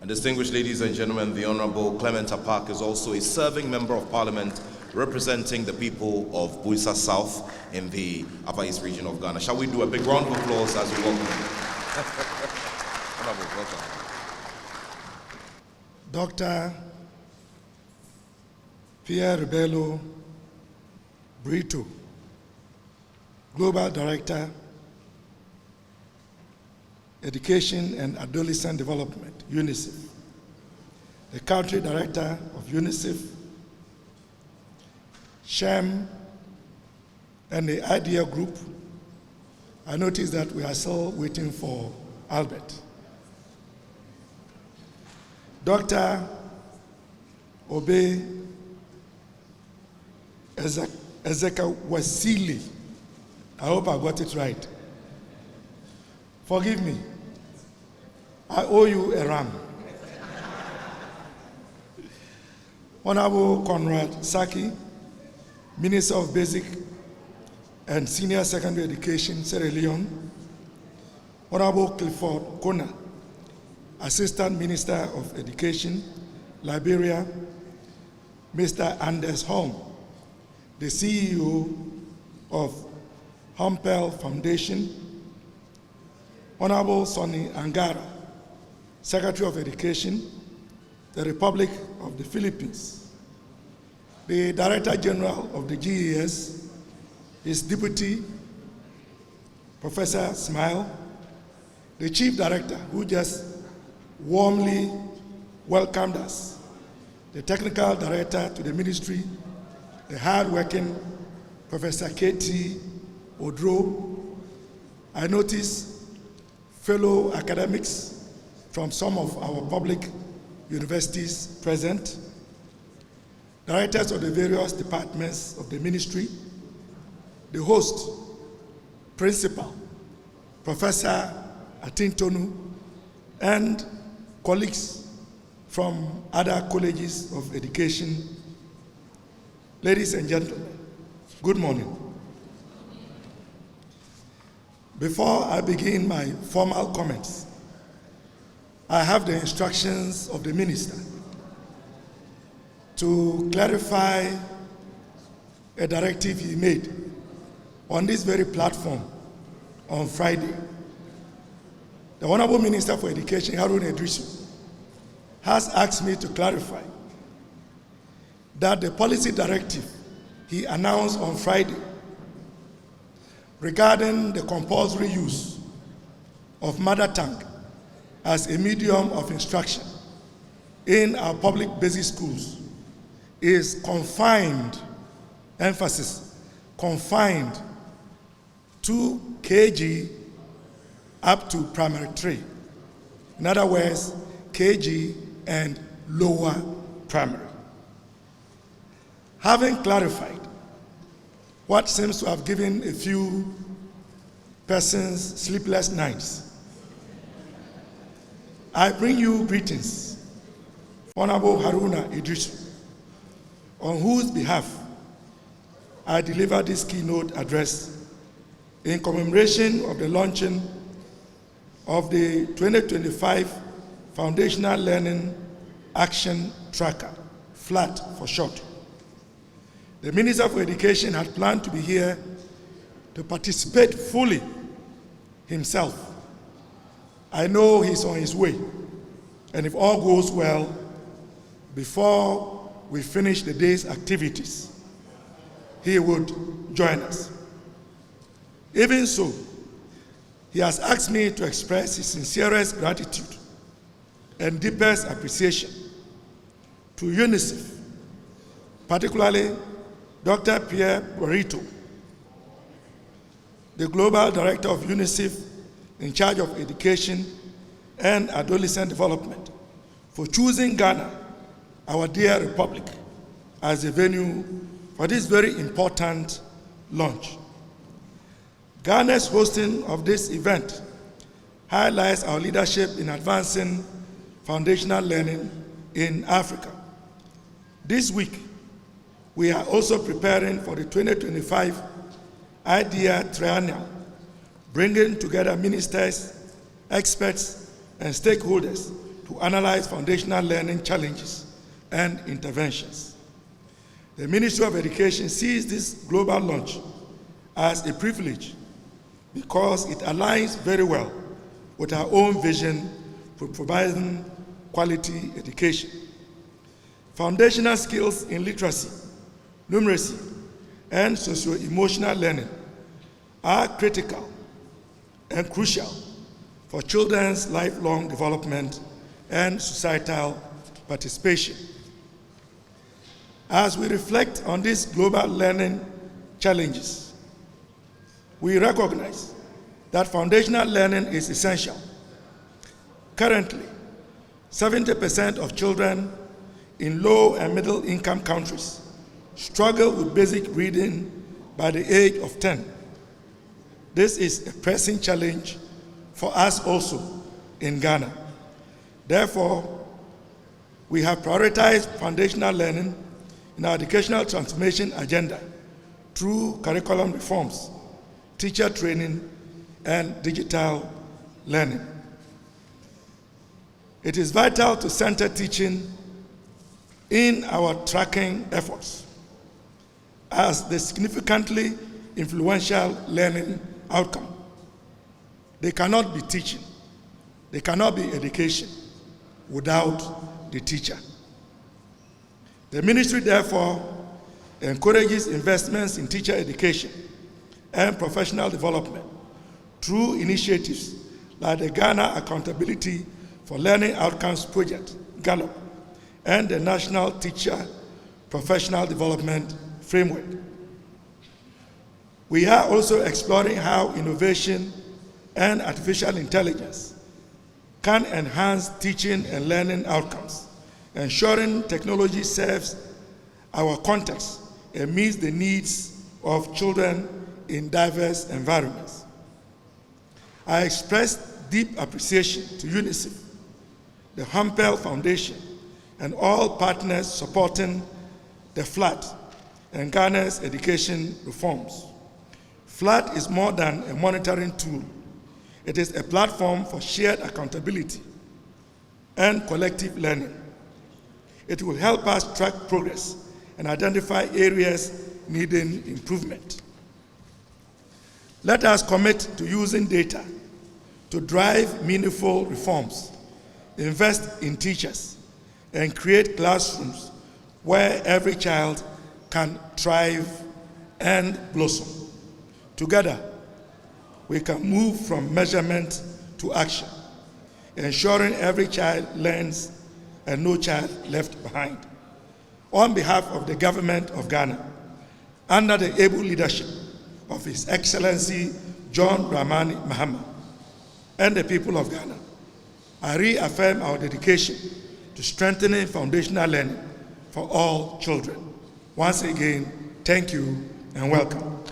And distinguished ladies and gentlemen, the Honorable Clement Apak is also a serving member of parliament representing the people of Buisa South in the Upper East region of Ghana. Shall we do a big round of applause as we welcome him? Honorable, welcome. Dr. Pierre Rebelo Brito, Global Director, Education and Adolescent Development, UNICEF, the Country Director of UNICEF, SHAM, and the IDEA Group. I notice that we are still waiting for Albert. Dr. Obe Ezekawasili, I hope I got it right. Forgive me. I owe you a ram. Honorable Conrad Saki, Minister of Basic and Senior Secondary Education, Sierra Leone. Honorable Clifford Kona, Assistant Minister of Education, Liberia. Mr. Anders Holm, the CEO of Humpel Foundation. Honorable Sonny Angara, Secretary of Education, the Republic of the Philippines. The Director General of the GES, his deputy, Professor Smile, the Chief Director, who just warmly welcomed us, the Technical Director to the Ministry, the hard-working Professor K.T. Odro. I notice fellow academics from some of our public universities present, directors of the various departments of the ministry, the host, principal, Professor Atintonu, and colleagues from other colleges of education. Ladies and gentlemen, good morning. Before I begin my formal comments, I have the instructions of the minister to clarify a directive he made on this very platform on Friday. The Honorable Minister for Education, Harun Idrisu, has asked me to clarify that the policy directive he announced on Friday regarding the compulsory use of mother tongue as a medium of instruction in our public basic schools is confined, emphasis, confined to KG up to primary 3. In other words, KG and lower primary. Having clarified what seems to have given a few persons sleepless nights, I bring you greetings, Honorable Haruna Idrisu, on whose behalf I deliver this keynote address in commemoration of the launching of the 2025 Foundational Learning Action Tracker, FLAT for short. The Minister for Education had planned to be here to participate fully himself. I know he's on his way, and if all goes well, before we finish the day's activities, he would join us. Even so, he has asked me to express his sincerest gratitude and deepest appreciation to UNICEF, particularly Dr. Pierre Brito, the Global Director of UNICEF in charge of education and adolescent development, for choosing Ghana, our dear republic, as a venue for this very important launch. Ghana's hosting of this event highlights our leadership in advancing foundational learning in Africa. This week, we are also preparing for the 2025 IDEA Triennial, bringing together ministers, experts, and stakeholders to analyze foundational learning challenges and interventions. The Ministry of Education sees this global launch as a privilege because it aligns very well with our own vision for providing quality education. Foundational skills in literacy, numeracy, and socio-emotional learning are critical and crucial for children's lifelong development and societal participation. As we reflect on these global learning challenges, we recognize that foundational learning is essential. Currently, 70% of children in low and middle income countries struggle with basic reading by the age of 10. This is a pressing challenge for us also in Ghana. Therefore, we have prioritized foundational learning in our educational transformation agenda through curriculum reforms, teacher training, and digital learning. It is vital to center teaching in our tracking efforts as the significantly influential learning outcome. They cannot be teaching, they cannot be education without the teacher. The ministry, therefore, encourages investments in teacher education and professional development through initiatives like the Ghana Accountability for Learning Outcomes Project, GALLOP, and the National Teacher Professional Development Framework. We are also exploring how innovation and artificial intelligence can enhance teaching and learning outcomes, ensuring technology serves our context and meets the needs of children in diverse environments. I express deep appreciation to UNICEF, the Hampel Foundation, and all partners supporting the FLAT and Ghana's education reforms. FLAT is more than a monitoring tool. It is a platform for shared accountability and collective learning. It will help us track progress and identify areas needing improvement. Let us commit to using data to drive meaningful reforms, invest in teachers, and create classrooms where every child can thrive and blossom. Together, we can move from measurement to action, ensuring every child learns and no child left behind. On behalf of the government of Ghana, under the able leadership of His Excellency John Dramani Mahama and the people of Ghana, I reaffirm our dedication to strengthening foundational learning for all children. Once again, thank you and welcome.